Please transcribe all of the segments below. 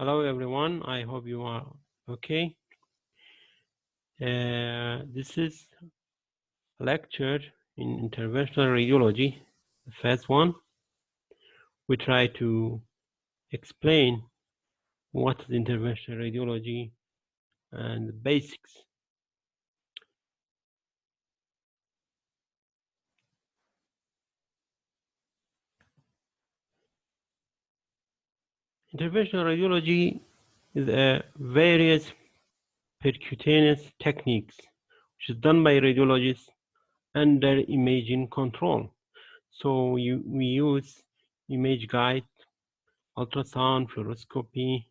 Hello everyone, I hope you are okay. This is a lecture in interventional radiology, the first one. We try to explain what is interventional radiology and the basics. Interventional radiology is a various percutaneous techniques which is done by radiologists under imaging control. So we use image guide, ultrasound, fluoroscopy,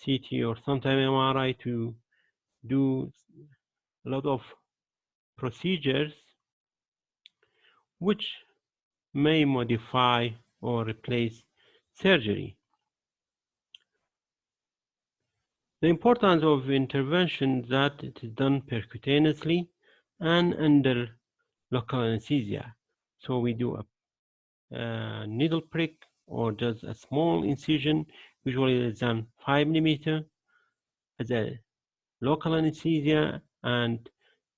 CT, or sometimes MRI to do a lot of procedures which may modify or replace surgery. The importance of intervention is that it is done percutaneously and under local anesthesia. So we do a needle prick or just a small incision, usually less than 5 millimeters, as a local anesthesia and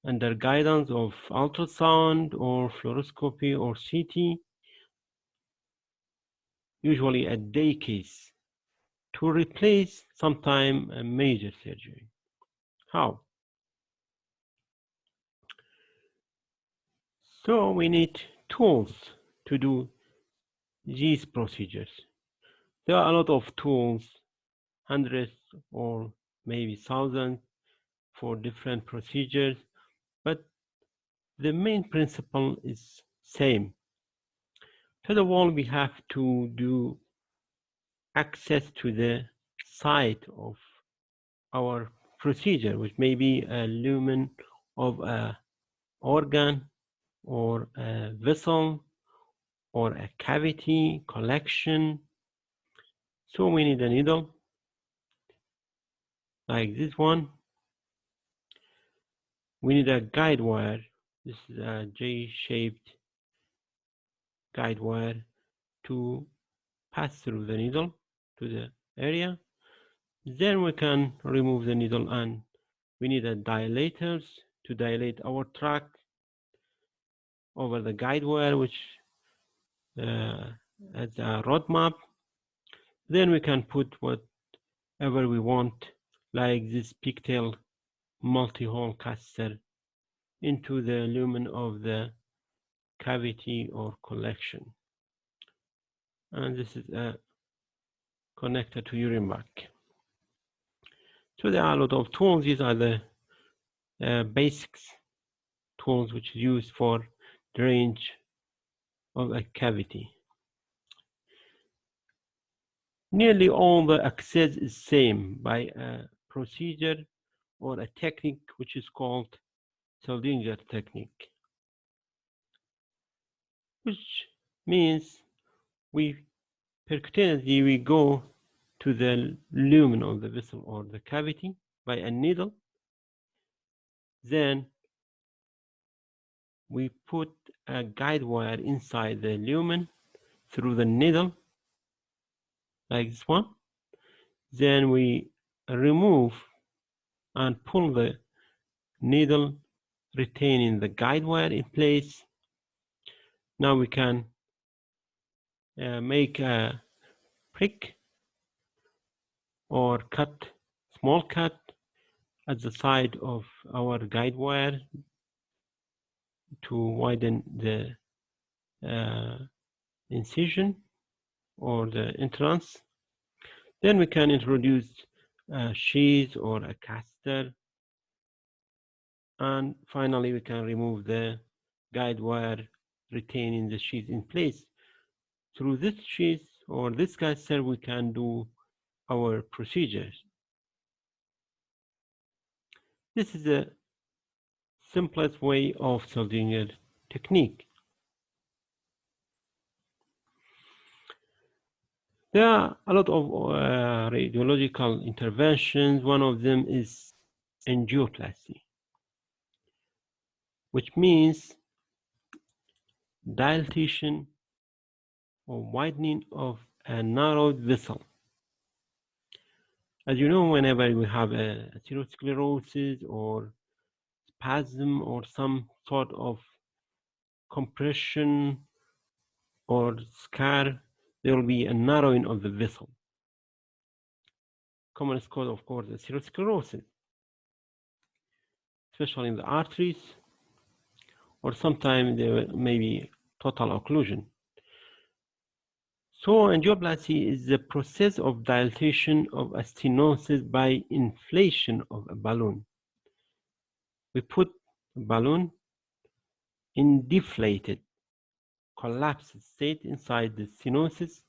under guidance of ultrasound or fluoroscopy or CT, usually a day case, to replace sometime a major surgery. How? So we need tools to do these procedures. There are a lot of tools, hundreds or maybe thousands for different procedures, but the main principle is same. First of all, we have to do access to the site of our procedure, which may be a lumen of an organ or a vessel or a cavity collection. So we need a needle like this one. We need a guide wire. This is a J-shaped guide wire to pass through the needle to the area. Then we can remove the needle, and we need a dilators to dilate our track over the guide wire, which as a roadmap. Then we can put whatever we want, like this pigtail multi-hole catheter, into the lumen of the cavity or collection. And this is connected to urine bag. So there are a lot of tools. These are the basics tools which is used for drainage of a cavity. Nearly all the access is same by a procedure or a technique which is called Seldinger technique, which means we percutaneously we go to the lumen of the vessel or the cavity by a needle. Then we put a guide wire inside the lumen through the needle, like this one. Then we remove and pull the needle, retaining the guide wire in place. Now we can make a prick or small cut at the side of our guide wire to widen the incision or the entrance. Then we can introduce a sheath or a catheter, and finally we can remove the guide wire, retaining the sheath in place. Through this sheath or this catheter, we can do our procedures. This is the simplest way of Seldinger technique. There are a lot of radiological interventions. One of them is angioplasty, which means dilatation or widening of a narrowed vessel. As you know, whenever we have a atherosclerosis or spasm or some sort of compression or scar, there will be a narrowing of the vessel. Commonest cause, of course, is atherosclerosis, especially in the arteries, or sometimes there may be total occlusion. So angioplasty is the process of dilatation of a stenosis by inflation of a balloon. We put a balloon in deflated, collapsed state inside the stenosis.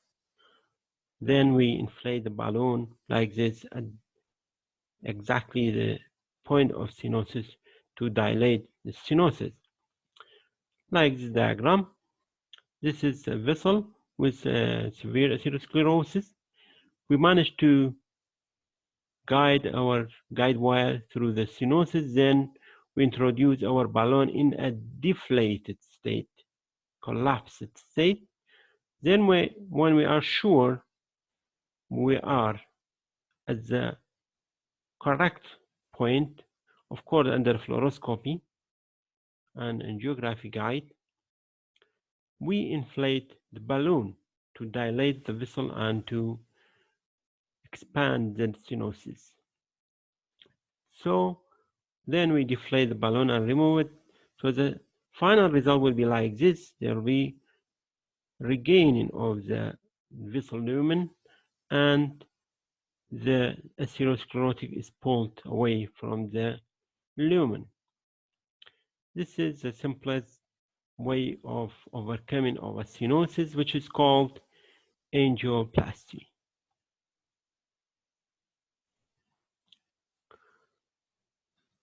Then we inflate the balloon like this at exactly the point of stenosis to dilate the stenosis. Like this diagram, this is a vessel with severe atherosclerosis. We managed to guide our guide wire through the stenosis, then we introduce our balloon in a deflated state, collapsed state. Then when we are sure we are at the correct point, of course under fluoroscopy and angiography guide, we inflate the balloon to dilate the vessel and to expand the stenosis. So then we deflate the balloon and remove it. So the final result will be like this. There will be regaining of the vessel lumen, and the atherosclerotic is pulled away from the lumen. This is the simplest way of overcoming of a stenosis, which is called angioplasty.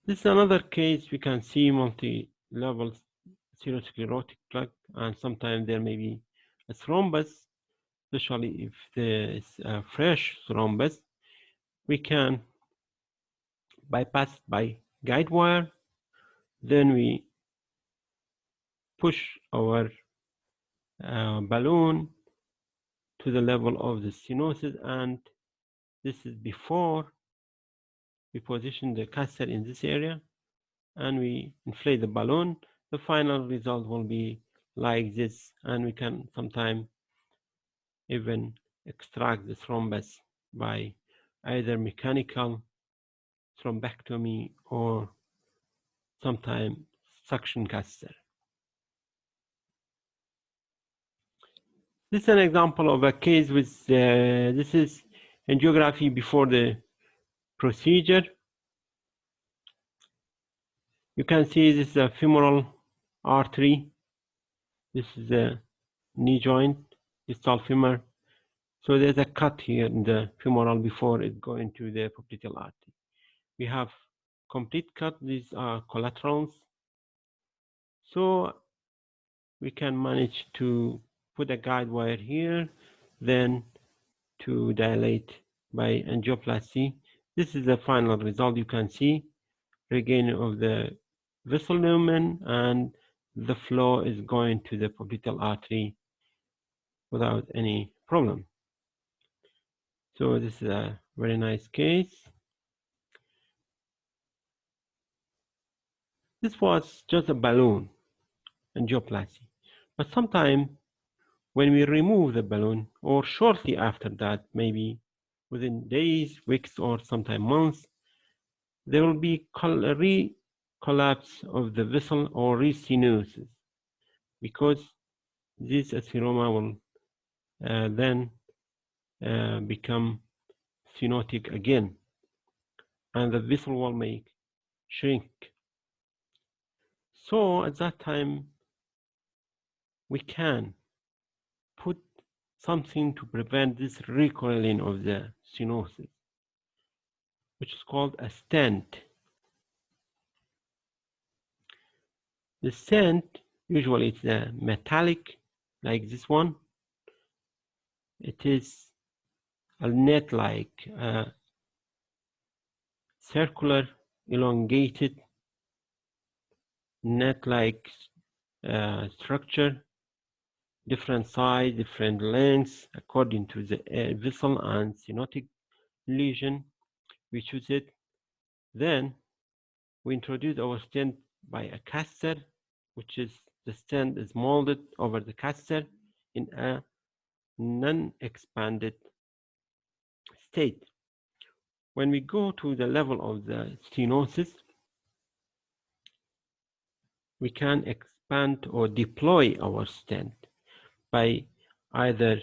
This is another case. We can see multi-level atherosclerotic plaque, and sometimes there may be a thrombus, especially if there is a fresh thrombus. We can bypass by guide wire. Then we push our balloon to the level of the stenosis, and this is before we position the catheter in this area and we inflate the balloon. The final result will be like this, and we can sometimes even extract the thrombus by either mechanical thrombectomy or sometimes suction catheter. This is an example of a case with, this is angiography before the procedure. You can see this is a femoral artery. This is a knee joint, distal femur. So there's a cut here in the femoral before it go into the popliteal artery. We have complete cut. These are collaterals. So we can manage to put a guide wire here, then to dilate by angioplasty. This is the final result. You can see regaining of the vessel lumen, and the flow is going to the popliteal artery without any problem. So this is a very nice case. This was just a balloon angioplasty, but sometimes when we remove the balloon, or shortly after that, maybe within days, weeks, or sometimes months, there will be re-collapse of the vessel or restenosis, because this atheroma will then become stenotic again, and the vessel wall may shrink. So at that time, we can put something to prevent this recoiling of the stenosis, which is called a stent. The stent, usually it's a metallic, like this one. It is a net-like, circular, elongated, net-like structure, different size, different lengths, according to the vessel and stenotic lesion. we choose it. Then we introduce our stent by a catheter, which is the stent is molded over the catheter in a non-expanded state. When we go to the level of the stenosis, we can expand or deploy our stent by either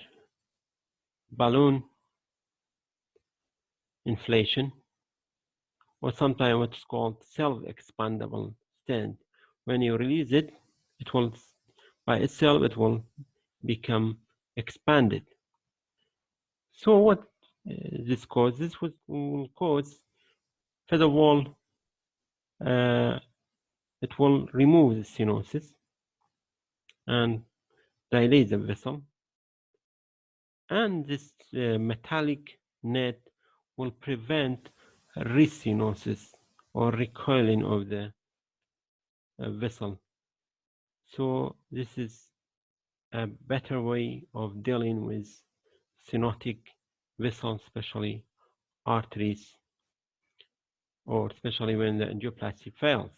balloon inflation or sometimes what's called self-expandable stent. When you release it, it will by itself it will become expanded. So what this causes? This will cause, first of all, it will remove the stenosis and dilate the vessel, and this metallic net will prevent restenosis or recoiling of the vessel. So this is a better way of dealing with stenotic vessels, especially arteries, or especially when the angioplasty fails.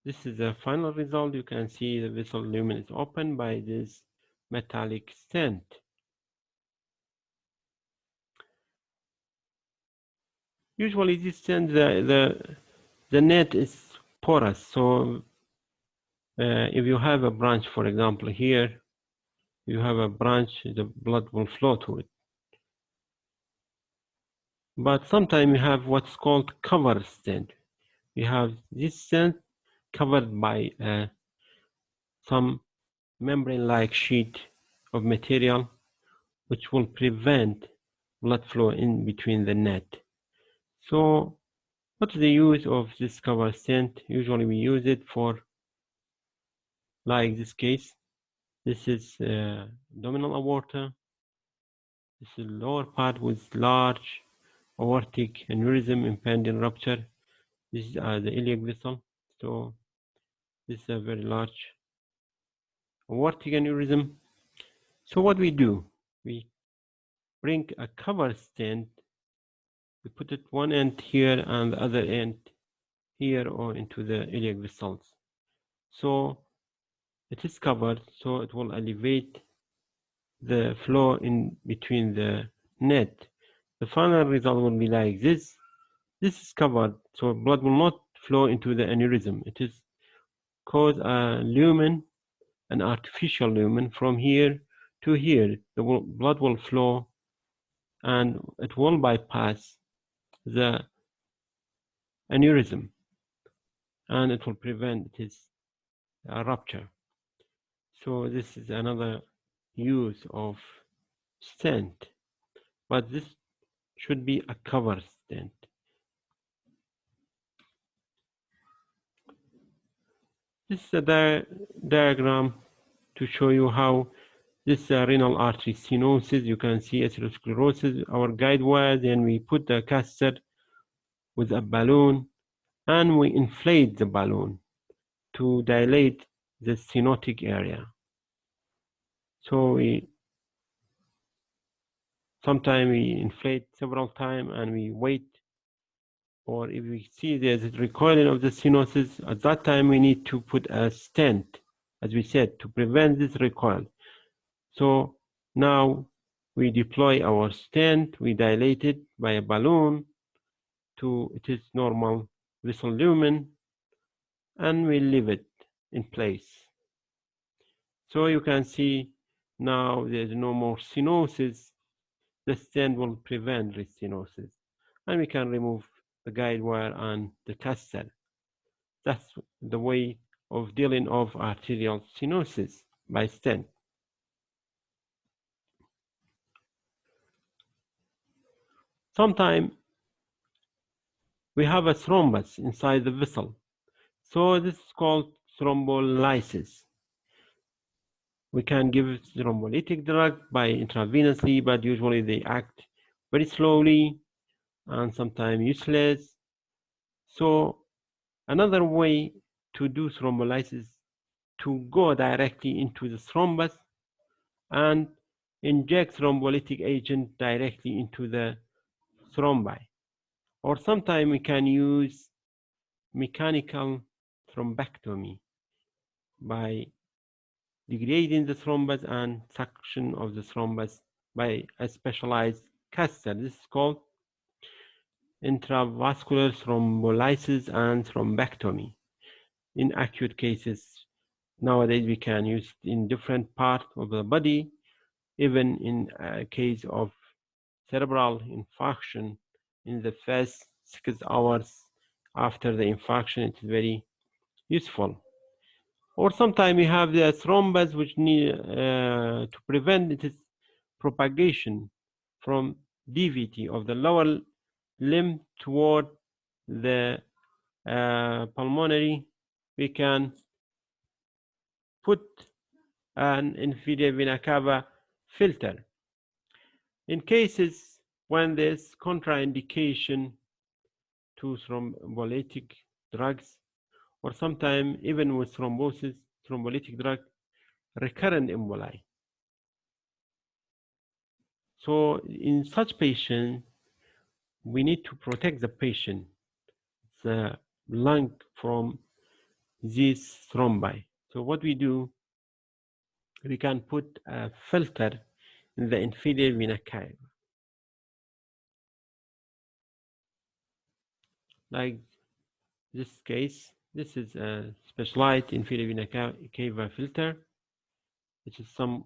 This is the final result. You can see the vessel lumen is opened by this metallic stent. Usually this stent, the net is porous, so if you have a branch, for example, here, you have a branch, the blood will flow to it. But sometimes you have what's called cover stent. You have this stent covered by some membrane-like sheet of material, which will prevent blood flow in between the net. So what's the use of this cover stent? Usually we use it for, like this case, this is abdominal aorta. This is lower part with large aortic aneurysm impending rupture. This is the iliac vessel. So this is a very large aortic aneurysm. So what we do, we bring a cover stent, we put it one end here and the other end here or into the iliac vessels. So it is covered, so it will elevate the flow in between the net. The final result will be like this. This is covered, so blood will not flow into the aneurysm. It is cause a lumen, an artificial lumen from here to here. The blood will flow and it will bypass the aneurysm and it will prevent its rupture. So this is another use of stent, but this should be a cover stent. This is a diagram to show you how this renal artery stenosis, you can see atherosclerosis, our guide wire, then we put the catheter with a balloon and we inflate the balloon to dilate the stenotic area. So sometimes we inflate several times and we wait, or if we see there's a recoiling of the stenosis, at that time we need to put a stent, as we said, to prevent this recoil. So now we deploy our stent, we dilate it by a balloon to its normal vessel lumen, and we leave it in place. So you can see now there's no more stenosis. The stent will prevent restenosis, and we can remove the guide wire and the catheter. That's the way of dealing of arterial stenosis by stent. Sometimes we have a thrombus inside the vessel. So this is called thrombolysis. We can give thrombolytic drug by intravenously, but usually they act very slowly and sometimes useless. So another way to do thrombolysis to go directly into the thrombus and inject thrombolytic agent directly into the thrombi. Or sometimes we can use mechanical thrombectomy by degrading the thrombus and suction of the thrombus by a specialized catheter. This is called intravascular thrombolysis and thrombectomy. In acute cases, nowadays we can use it in different parts of the body. Even in a case of cerebral infarction, in the first 6 hours after the infarction, it is very useful. Or sometimes we have the thrombus which need to prevent its propagation from deviation of the lower limb toward the pulmonary. We can put an inferior vena cava filter. In cases when there's contraindication to thrombolytic drugs, or sometimes even with thrombosis, thrombolytic drug, recurrent emboli. So in such patients, we need to protect the patient, the lung, from these thrombi. So what we do, we can put a filter in the inferior vena cava. Like this case, this is a specialized inferior vena cava filter, which is some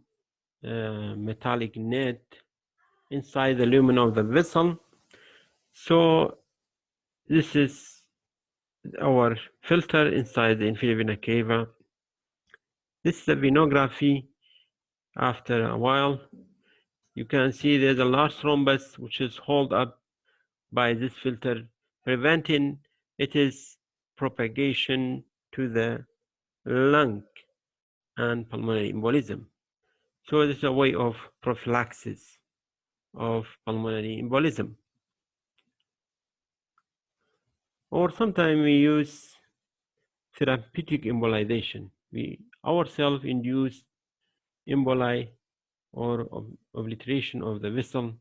metallic net inside the lumen of the vessel. So this is our filter inside the inferior vena cava. This is the venography. After a while, you can see there's a large thrombus which is held up by this filter, preventing its propagation to the lung and pulmonary embolism. So this is a way of prophylaxis of pulmonary embolism. Or sometimes we use therapeutic embolization. We ourselves induce emboli or obliteration of the vessel,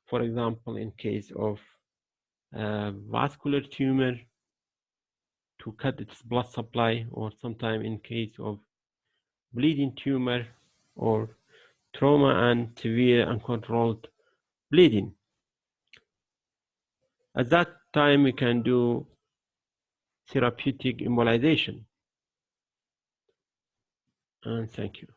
for example, in case of vascular tumor, to cut its blood supply, or sometimes in case of bleeding tumor or trauma and severe uncontrolled bleeding. At that time, we can do therapeutic embolization. And thank you.